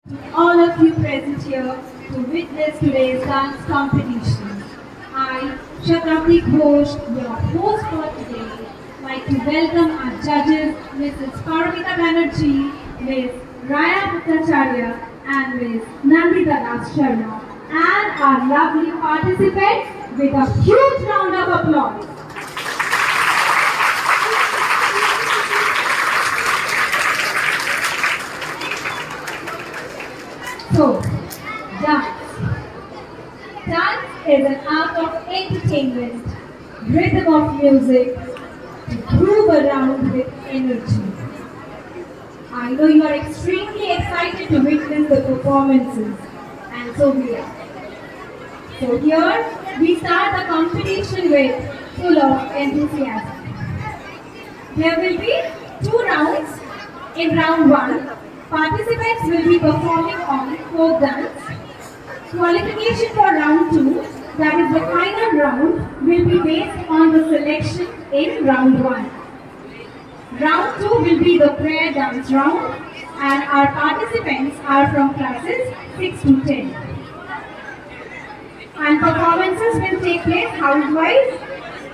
All of you present here to witness today's dance competition. I, Shatabdi Ghosh, your host for today, like to welcome our judges, Mrs. Paramita Banerjee, Ms. Raya Bhattacharya, and Ms. Nandita Das Sharma, and our lovely participants with a huge round of applause. So, dance. Dance is an art of entertainment, rhythm of music, to groove around with energy. I know you are extremely excited to witness the performances, and so we are. So here, we start the competition with full of enthusiasm. There will be two rounds. In round one, participants will be performing on folk dance. Qualification for round two, that is the final round, will be based on the selection in round one. Round two will be the prayer dance round, and our participants are from classes 6 to 10. And performances will take place house-wise.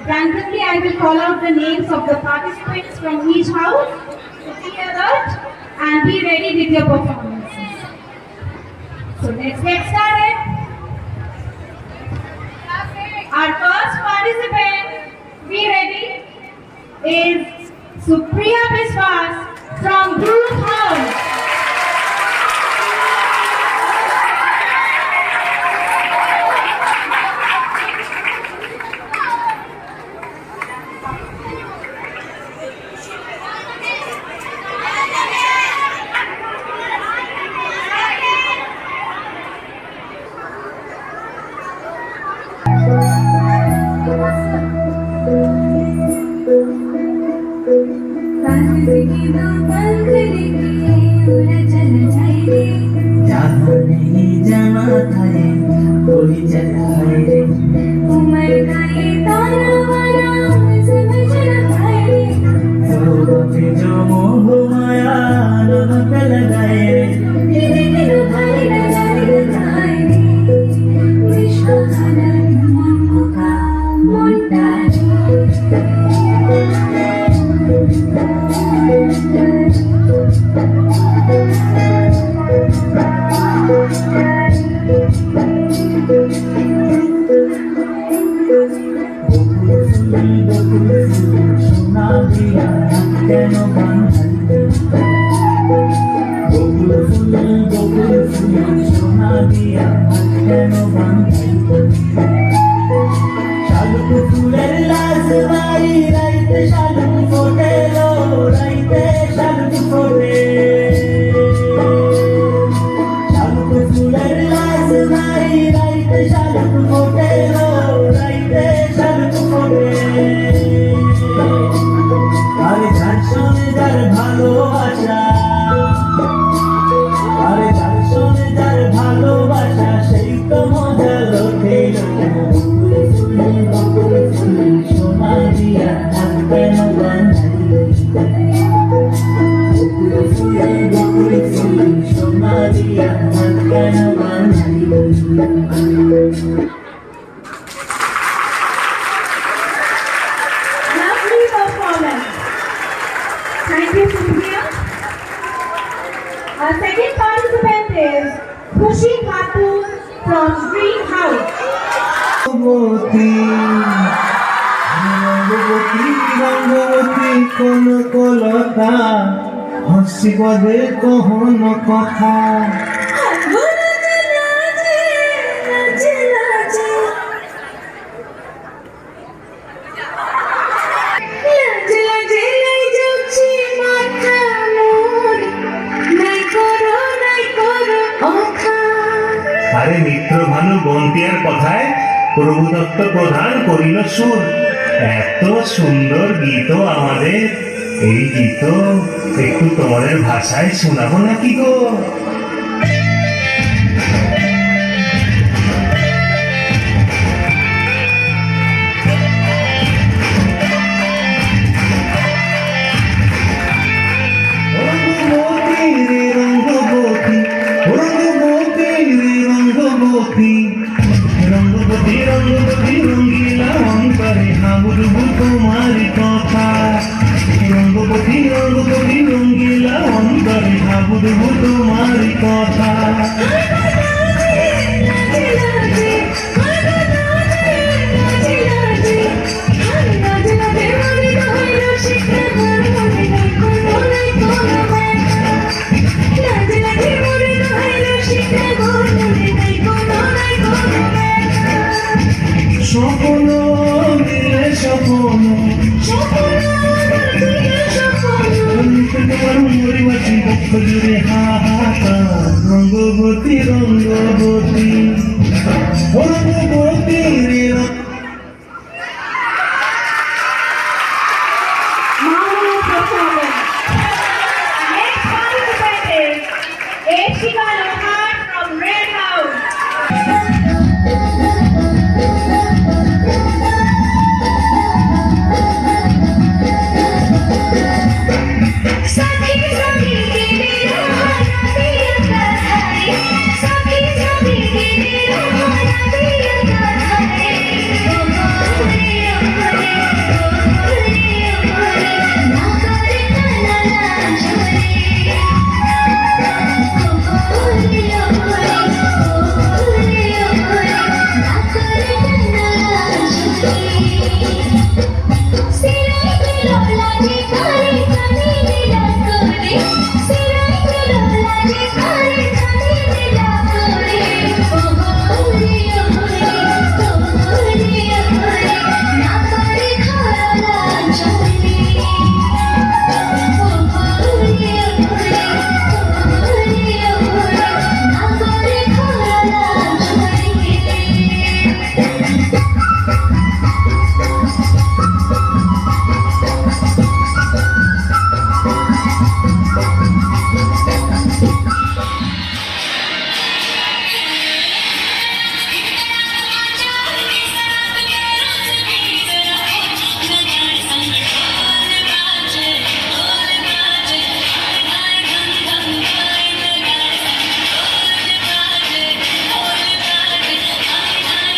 Randomly, I will call out the names of the participants from each house. So be alert and be ready with your performances. So let's get started. Our first participant, be ready, is Supriya Biswas from Group House. Lovely performance. Thank you, Supriya. Our second participant is Khushi Khatun from Green House. Kanaklata হসিবদে কহন কথা আরে মিত্র ভানু বন্তিয়ার কথায় প্রভুদত্ত প্রধান করিল সুর। এত সুন্দর গীত আমাদের, এই গীত একটু তোমাদের ভাষায় শোনাবো নাকি গো? রঙ্গবতী কথা স্বপ্ন দিলে স্বপ্ন মরিবাসী পক্ষ জুড়ে হাহাকার রঙ্গবতী রঙ্গবতী রঙ্গবতী রে Marvelous performance. Next participant is Eshika Lohan from Red House. सखी सखी तेरे रोना दिया करे सखी सखी तेरे रोना दिया करे ओ गोरे ना करे कलला छोरे ओ गोरे ना करे कलला छोरे सिराई पे लोला जी करे कनी मिला करे सिराई पे लोला जी करे कनी मिला करे ओ गोरे ना करे खरला छोरे ओ गोरे ना करे खरला छोरे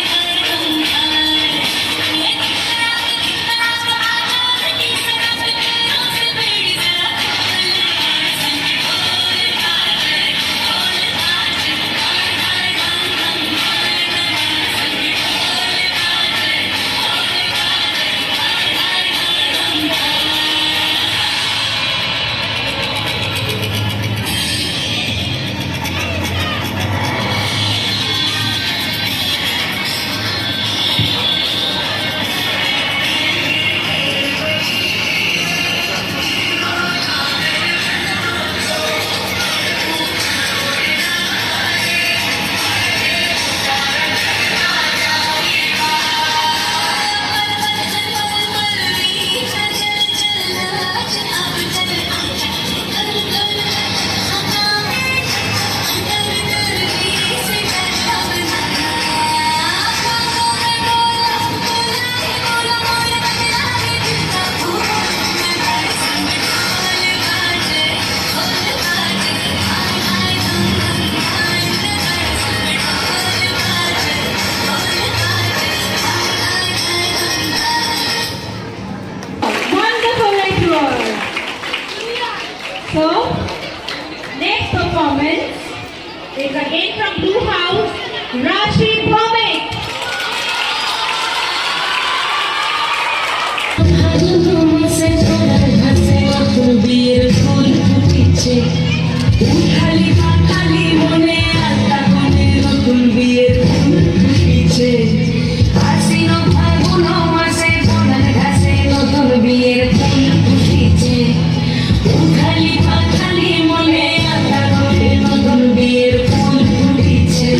Wonderful ritual. So, next performance is again from Blue House, Rashi Bhomik. से थोड़ा हंसे और बीर फूल फूटिचे खाली खाली মনে আল্লাহ মনে নতুন বিয়ের ফুল ফুটিছে আশ্বিন ফাল্গুন মাসে সোনার ঘাসে নতুন বিয়ের ফুল ফুটিছে খালি মনে আল্লাহ মনে নতুন বিয়ের ফুল ফুটিছে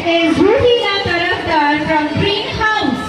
is Ruhina Tarafdar from Green House.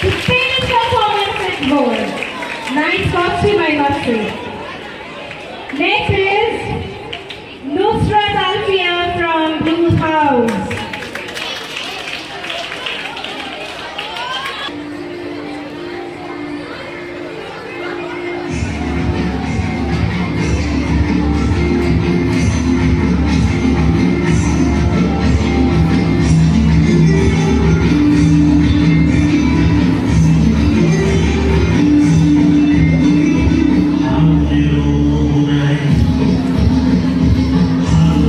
The famous performance is gold. Nice costume, I must say. Next is Nusrat Alfia from Blue House. Hallelujah.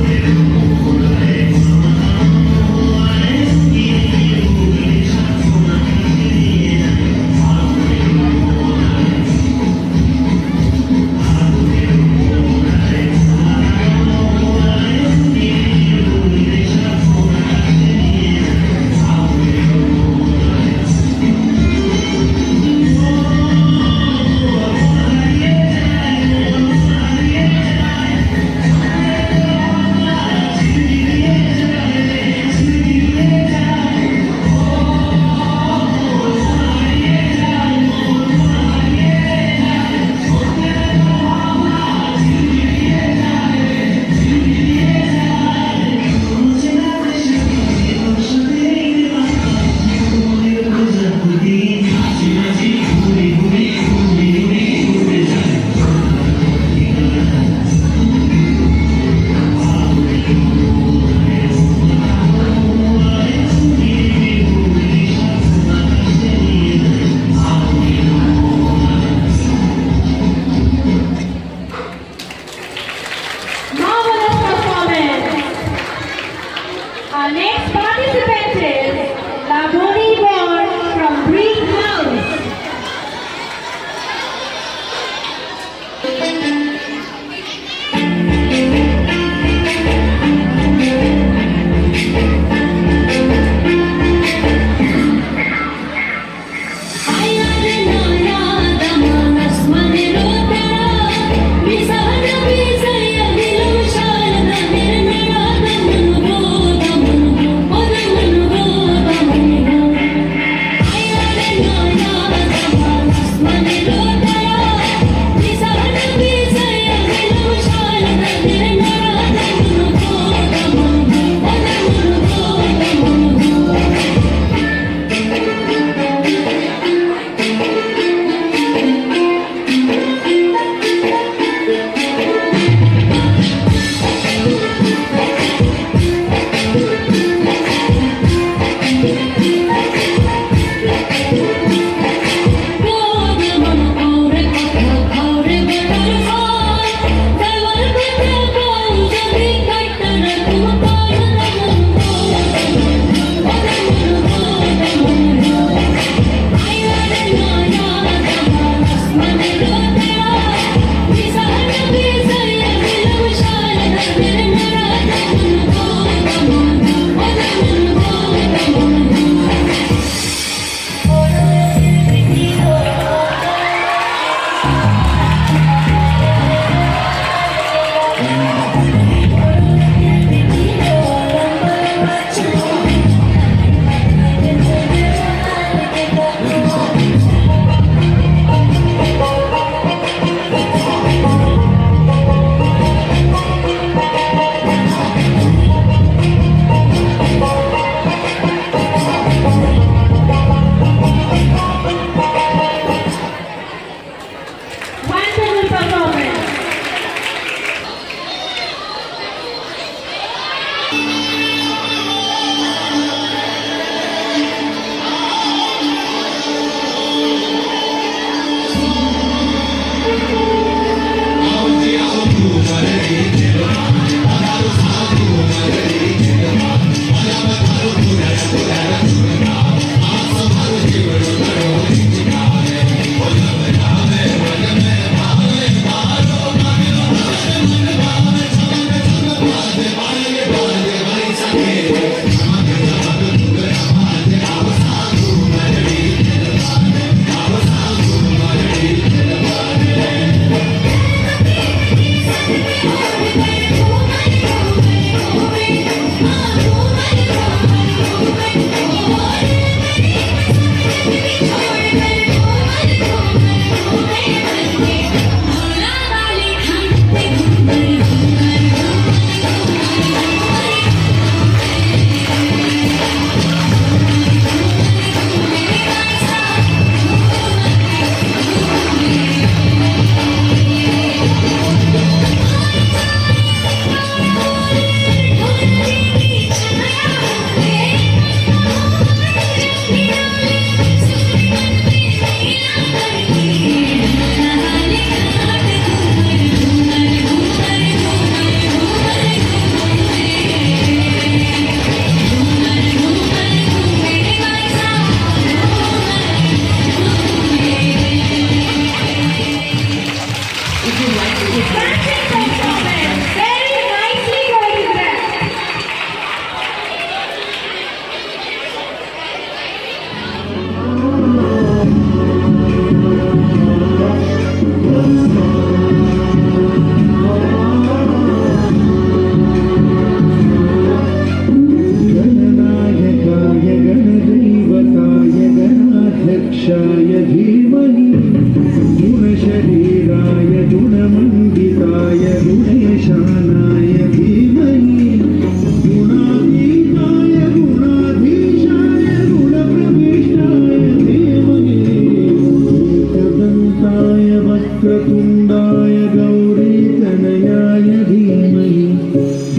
मुकुन्दाय गौरीतनयाय धीमहि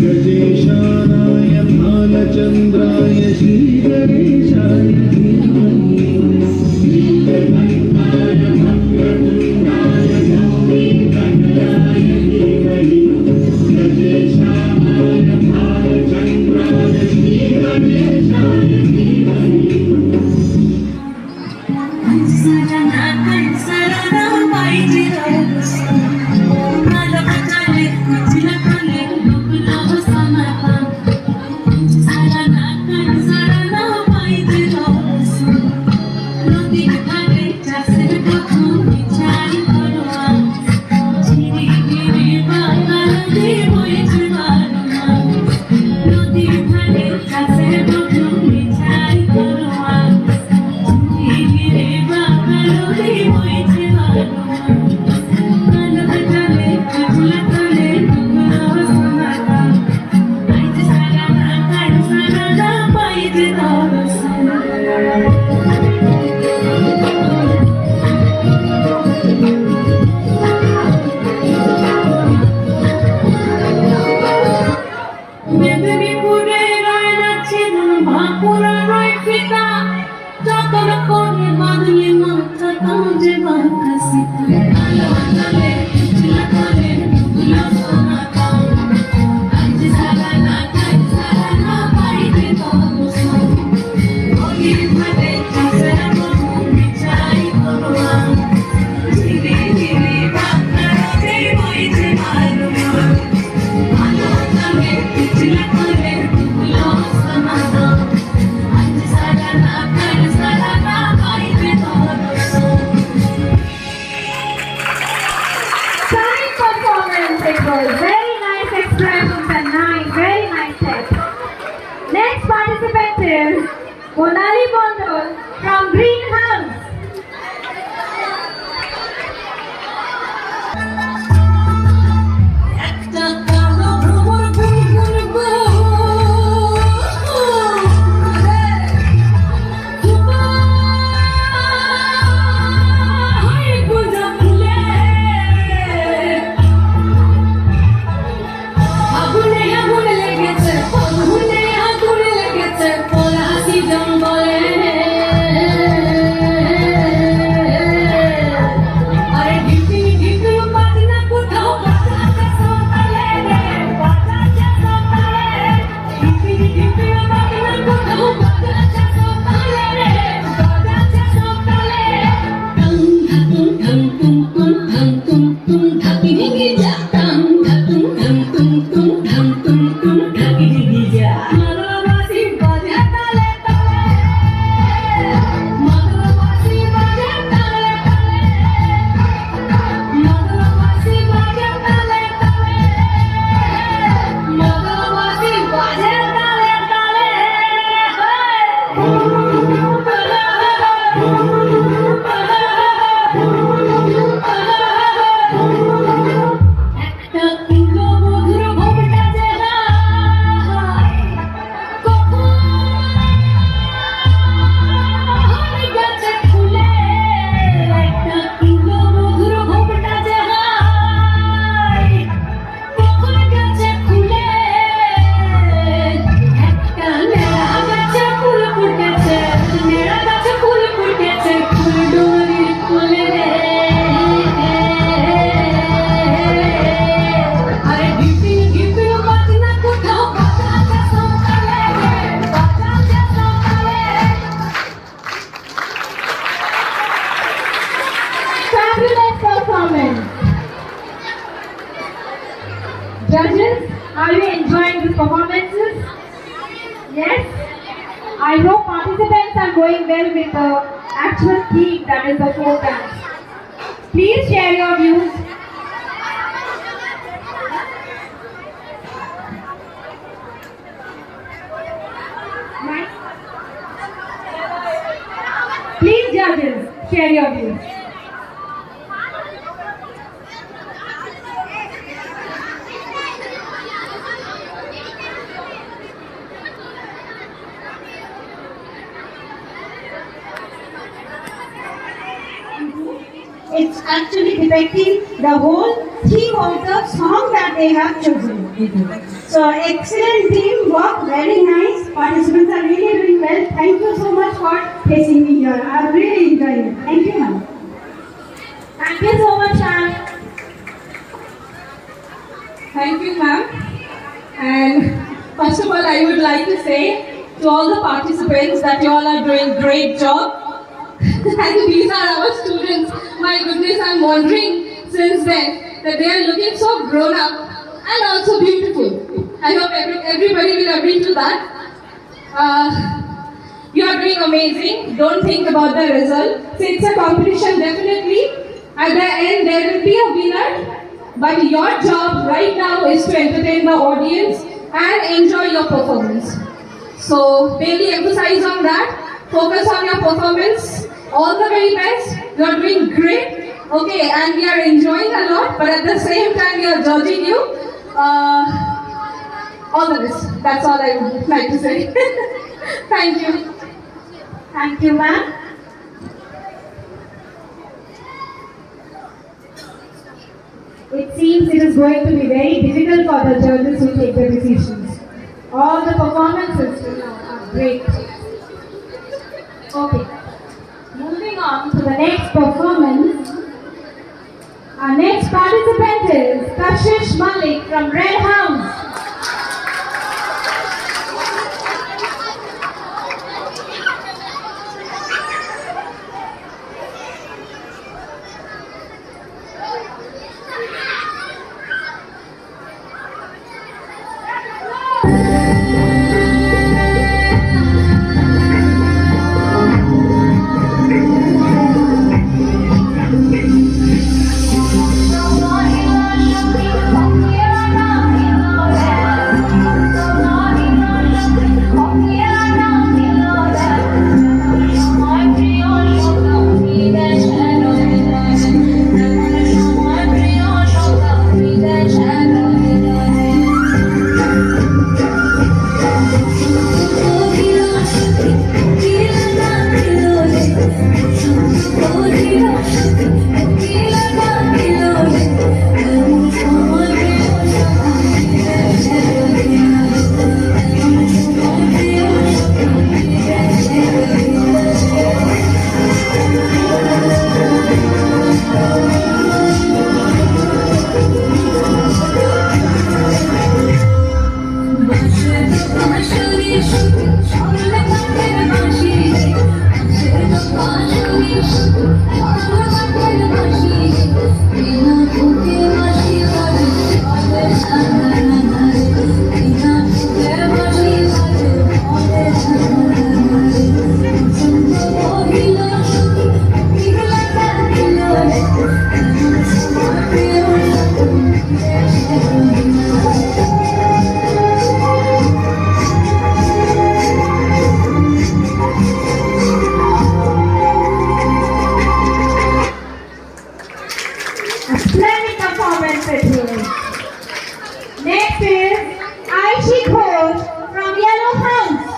गजेशानाय भालचन्द्राय श्रीगणेशाय धीमहि श्रीगणेशाय भद्रतुण्डाय गौरीतनयाय धीमहि गजेशानाय भालचन्द्राय श्रीगणेशाय धीमहि Stunning performance, it was very nice expressions and very nice steps. Next participant is Monali Bondol from Greenhouse. Judges, are you enjoying these performances? Yes? I hope participants are going well with the actual theme, that is the folk dance. Please share your views. Please judges, share your views. It's actually depicting the whole theme of the song that they have chosen. So excellent teamwork, very nice. Participants are really doing well. Thank you so much for facing me here. I'm really enjoying it. Thank you, ma'am. Thank you so much, ma'am. Thank you, ma'am. And first of all, I would like to say to all the participants that you all are doing great job. And these are our students. My goodness, I'm wondering since then that they are looking so grown up and also beautiful. I hope everybody will agree to that. You are doing amazing. Don't think about the result. So it's a competition, definitely. At the end, there will be a winner. But your job right now is to entertain the audience and enjoy your performance. So really emphasize on that. Focus on your performance. All the very best. You are doing great. Okay, and we are enjoying a lot. But at the same time, we are judging you. All the best. That's all I would like to say. Thank you. Thank you, ma'am. It seems it is going to be very difficult for the judges to take the decisions. All the performances are great. Okay. Moving on to the next performance. Our next participant is Kashish Malik from Red House. Splendid performance at here. Next is Aishi Ghosh from Yellow House.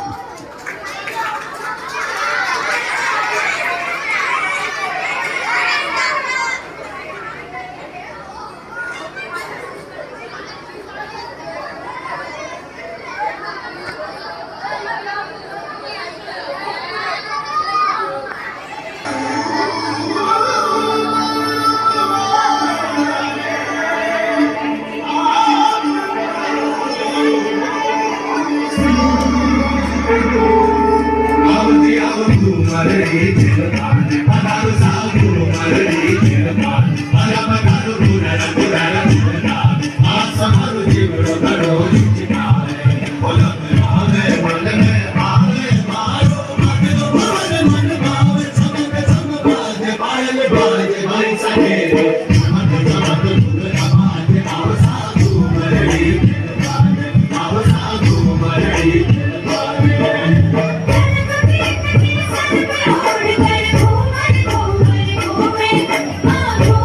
Thank you.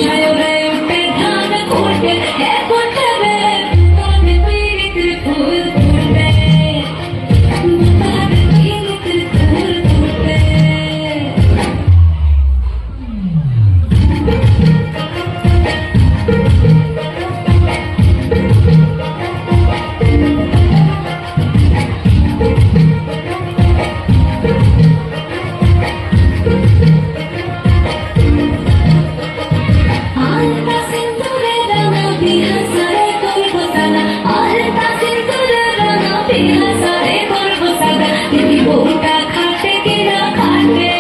সায়রে উঠে ধান ফুটে কোটে বেলে তোদের পীড়িতের ফুল ফুটে তোদের পীড়িতের ফুল ফুটে Alta cinturera no bihasare korbosana Alta cinturera no bihasare korbosana Diki bohuta khate kina khate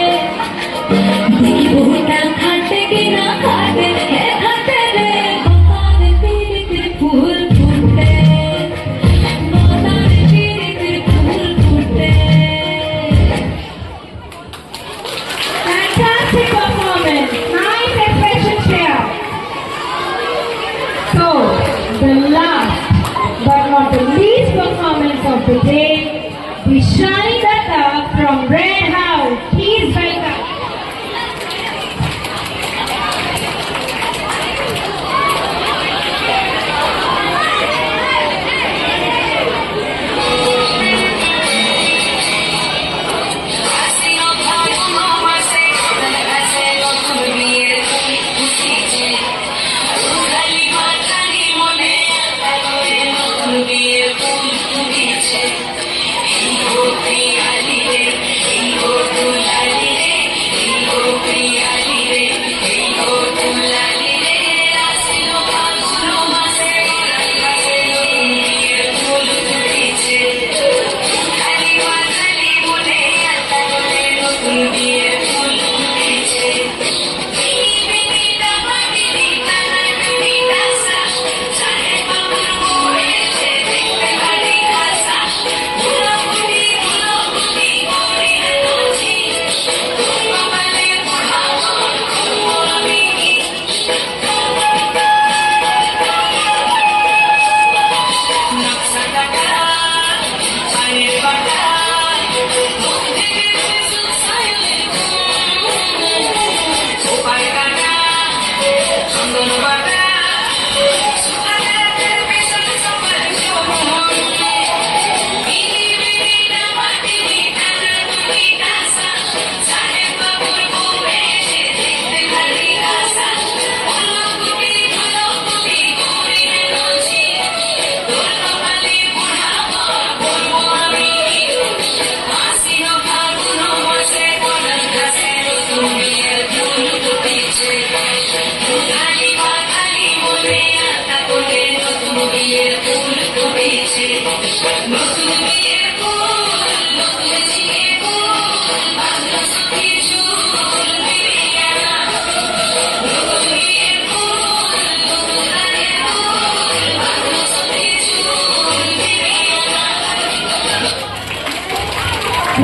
Diki bohuta khate kina khate He khate re botare piritir phul phute Botare piritir phul phute Fantastic performance. Nice expression share. So, the last but not the least performance of the day, Vishali Datta from Red House. Please welcome.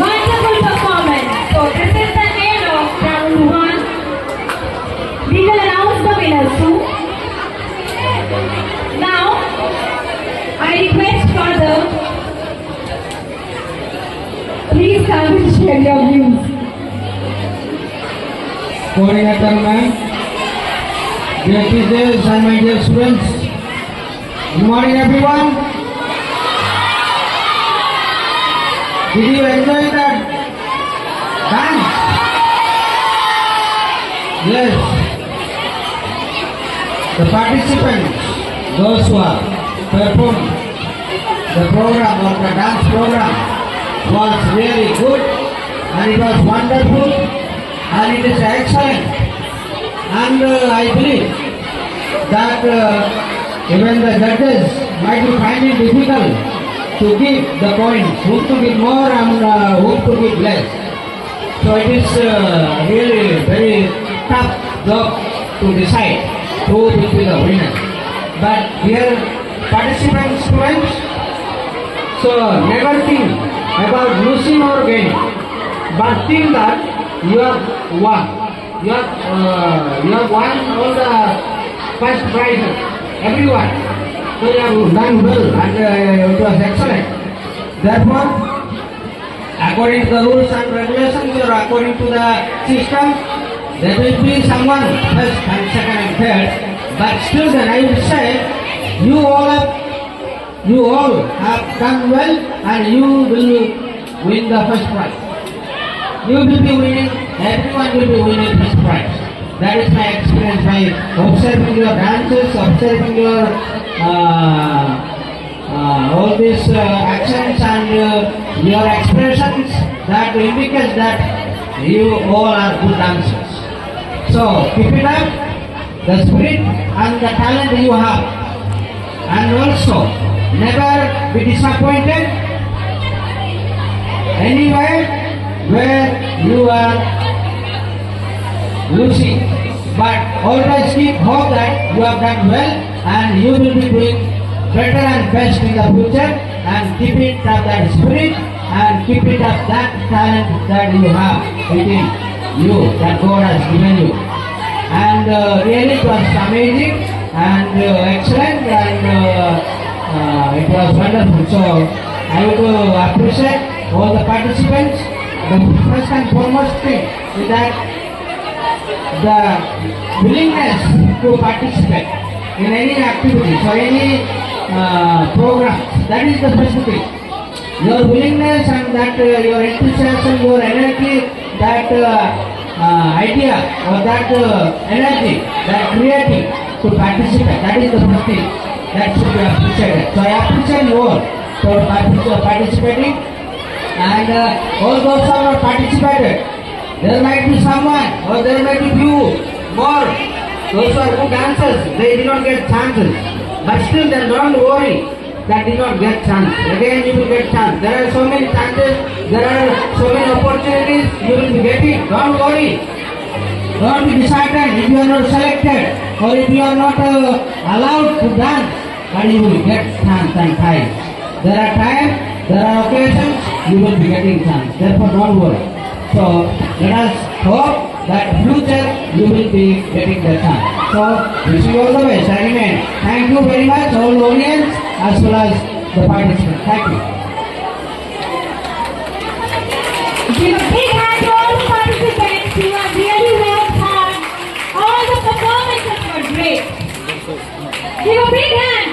Wonderful performance. So this is the end of round one. We will announce the winners soon. Now, I request further. Please come and share your views. Coordinator ma'am, dear teachers and my dear students, good morning everyone. Did you enjoy that dance? Yes. The participants, those who are performed the program or the dance program was really good and it was wonderful and it is excellent. And I believe that even the judges might be finding difficult to give the points, whom to give more and whom to give less. So it is really very tough job to decide who will be the winner. But dear participants, students, so never think about losing or gaining, but think that you have won. You have won all the first prizes, everyone. So you have done well and it was excellent. Therefore, according to the rules and regulations or according to the system, There will be someone first and second and third, but still then I would say you all have done well and you will win the first prize. You will be winning, everyone will be winning first prize. That is my experience by observing your dances, observing your all these actions and your expressions that indicates that you all are good dancers. So keep it up, the spirit and the talent you have, and also never be disappointed anywhere where you are losing, but always keep hope that you have done well and you will be doing better and best in the future, and keep it up that spirit and keep it up that talent that you have within you, that God has given you. And really it was amazing and excellent, and it was wonderful. So I would appreciate all the participants. The first and foremost thing is that the willingness to participate in any activities or any programs, that is the first thing. Your willingness and that your enthusiasm, your energy, that idea or that energy, that creating to participate, that is the first thing that should be appreciated. So I appreciate you all for participating, and all those who have participated, there might be someone or there might be few more, those who are good dancers, they did not get chances, but still then don't worry that did not get chance. Again you will get chance. There are so many chances, there are so many opportunities you will be getting. Don't worry. Don't be disheartened if you are not selected or if you are not allowed to dance, but you will get chance and time. There are times, there are occasions, you will be getting chance. Therefore don't worry. So let us hope that future you will be getting the chance. So wish you all the best. I remain. Thank you very much, all the audience as well as the participants. Thank you. Give a big hand to all the participants who have really worked hard. All the performances were great. Give a big hand.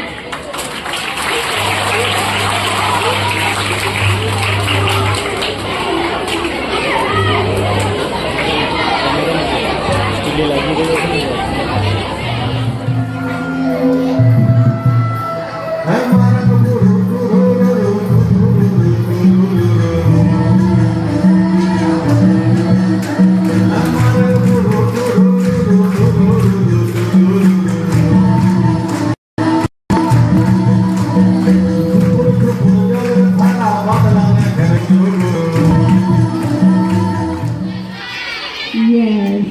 Yes,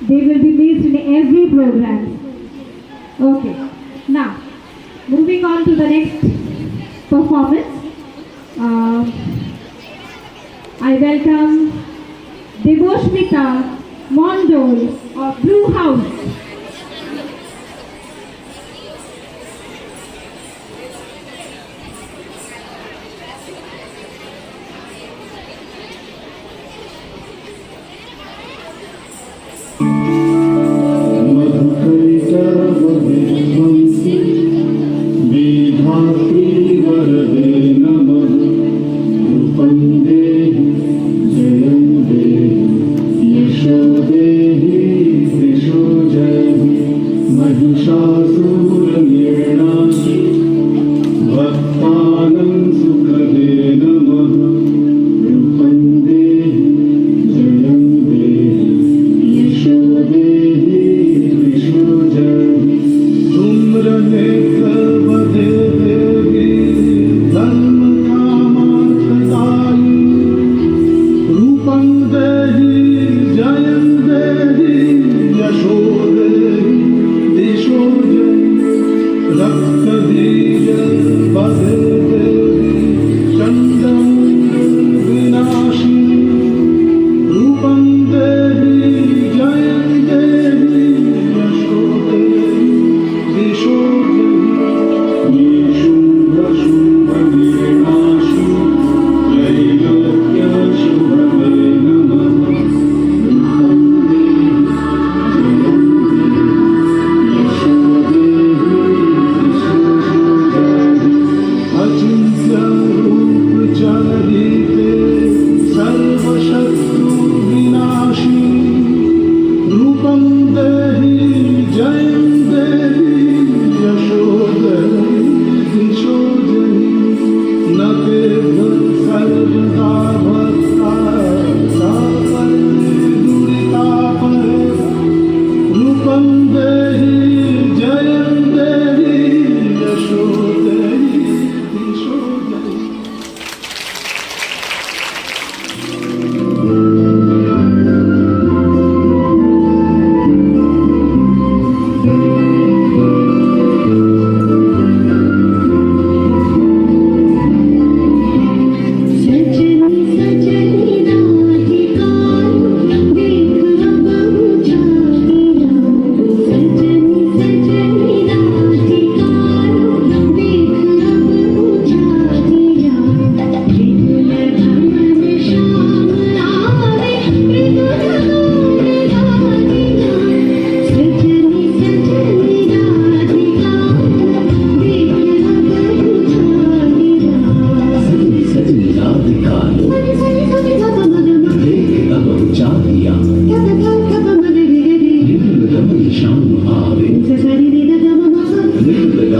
they will be missed in every program. Okay, now moving on to the next performance. I welcome Devoshmita Mondol of Blue House.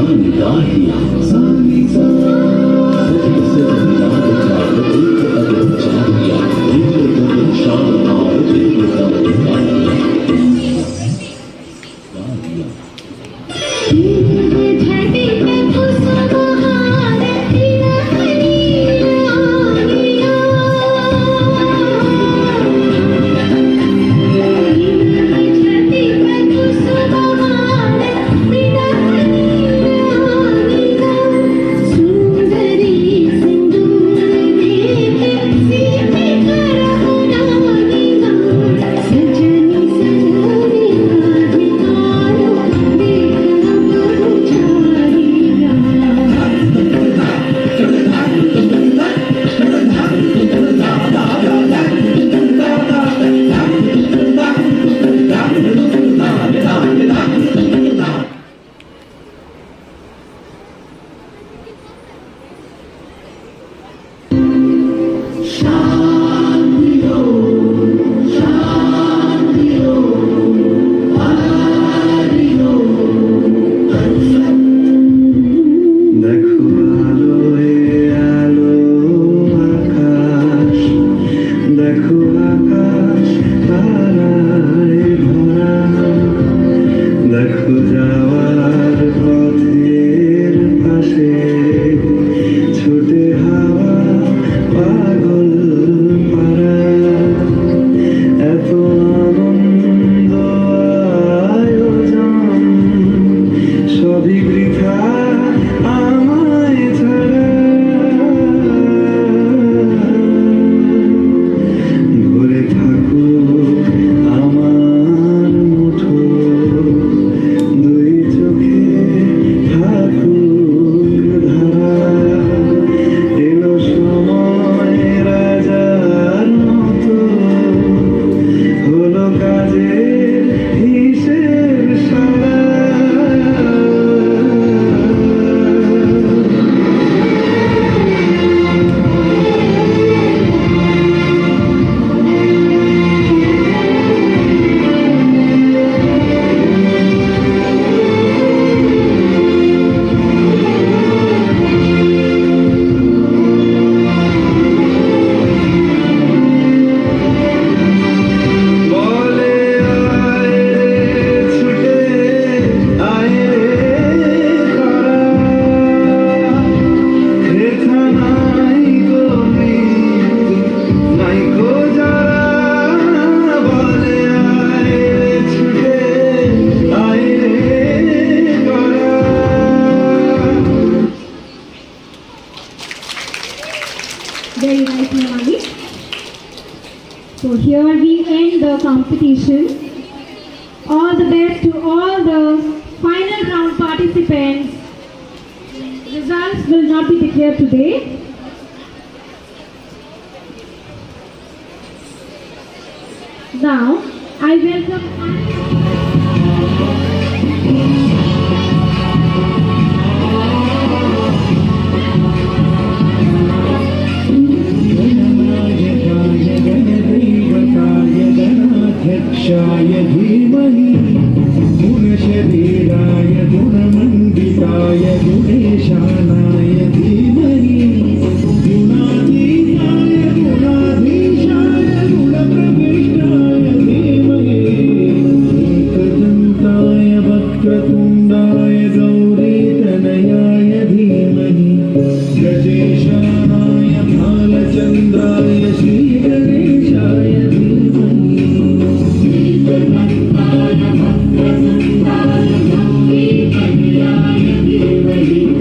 सानी दाहिया सानी सा सजी सजी याद जाग एक अदब चाहिया दिल गगन शान और दिल गगन दाहिया झटे पे फुसा बहार तेरा हनिया झटे पे फुसा बहार तेरा हनिया सुंदरी सिंदूर देखे सीते करहुना निगा सजनी सजनी अधिकारो দেখো আলোয় আলো আকাশ দেখো আকাশ তারায় ভরা দেখো যাওয়ার পথের পাশে ছুটে হাওয়া পাগল পারা এত আনন্দ আয়োজন সবই বৃথা আমায় ছাড়া ধরে থাকুক আমার মুঠো দুই চোখে থাকুক ধারা এলো সময় রাজার মতো হলো কাজের হিসেব সারা বলে আয় রে ছুটে আয় রে তারা হেথা নাই গো মৃত্যু নাই গো যারা বলে আয় রে ছুটে আয় রে তারা Very nice, Nirmali. So here we end the competition. All the best to all the final round participants. Results will not be declared today. Now, I welcome गणाध्यक्षाय धीमहि गुणशरीराय गुणमण्डिताय गुणेशानाय धीमहि गुणातीताय गुणाधीशाय गुणप्रविष्टाय धीमहि एकदन्ताय वक्रतुण्डाय गौरीतनयाय धीमहि गजेशानाय भालचन्द्राय श्रीगणेशाय धीमहि श्रीगणन्ताय भद्रतुण्डाय गौरीतनयाय धीमहि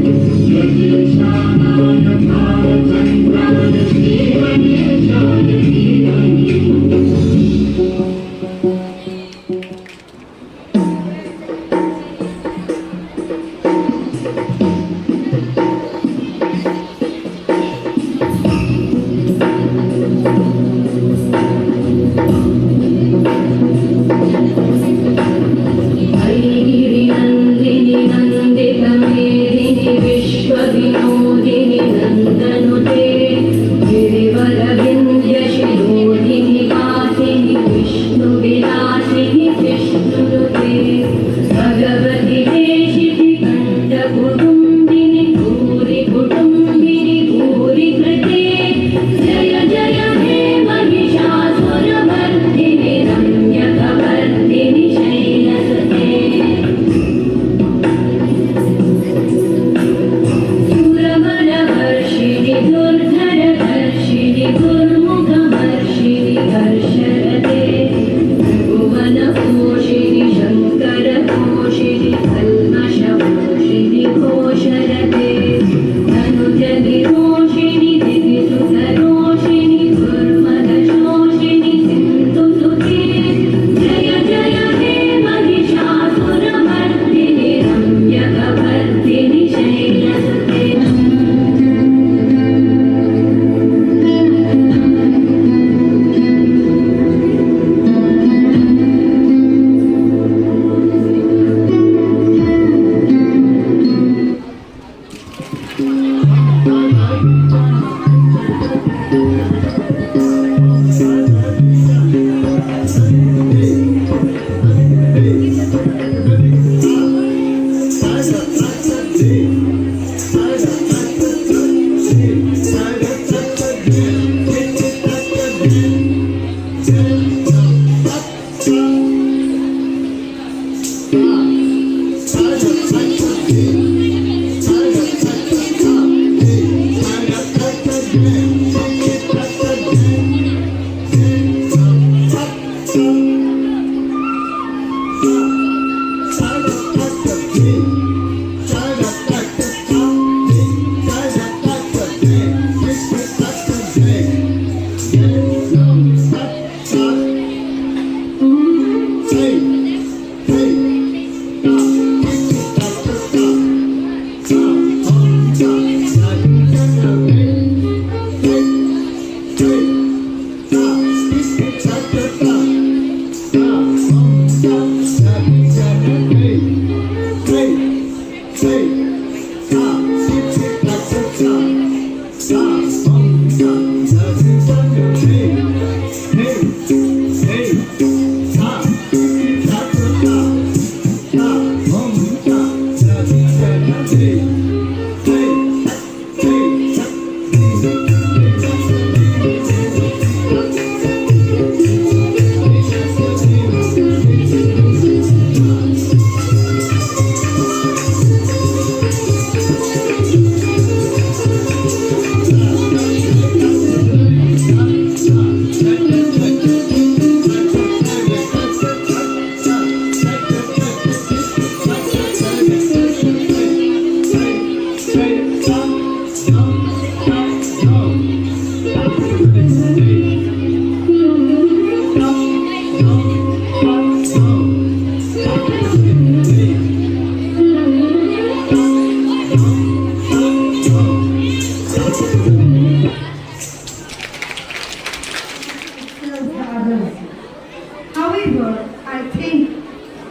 However, I think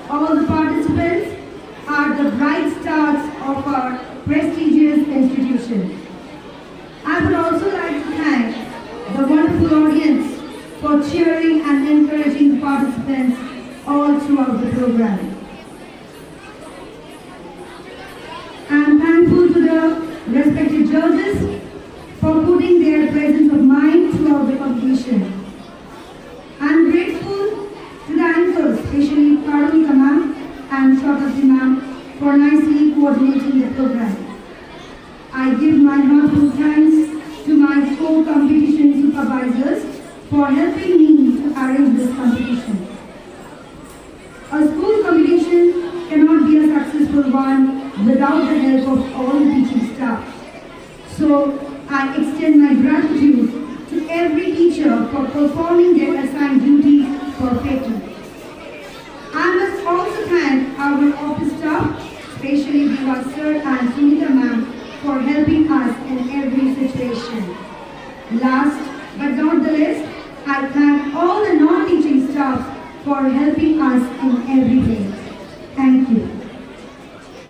all the participants are the bright stars of our prestigious institution. I would also like to thank the wonderful audience for cheering and encouraging the participants all throughout the program. I am thankful to the respected judges for putting their presence of mind throughout the competition. I am grateful to the anchors, especially Karulika ma'am and Shotati ma'am, for nicely coordinating the program. I give my heartfelt thanks to my co-competition supervisors for helping me to arrange this competition. A school competition cannot be a successful one without the help of all the teaching staff. So I extend my gratitude to every teacher for performing their assigned duty perfectly. I must also thank our office staff, especially Viva sir and Sunita ma'am, for helping us in every situation. Last but not the least, I thank all the non-teaching staff for helping us in every way. Thank you.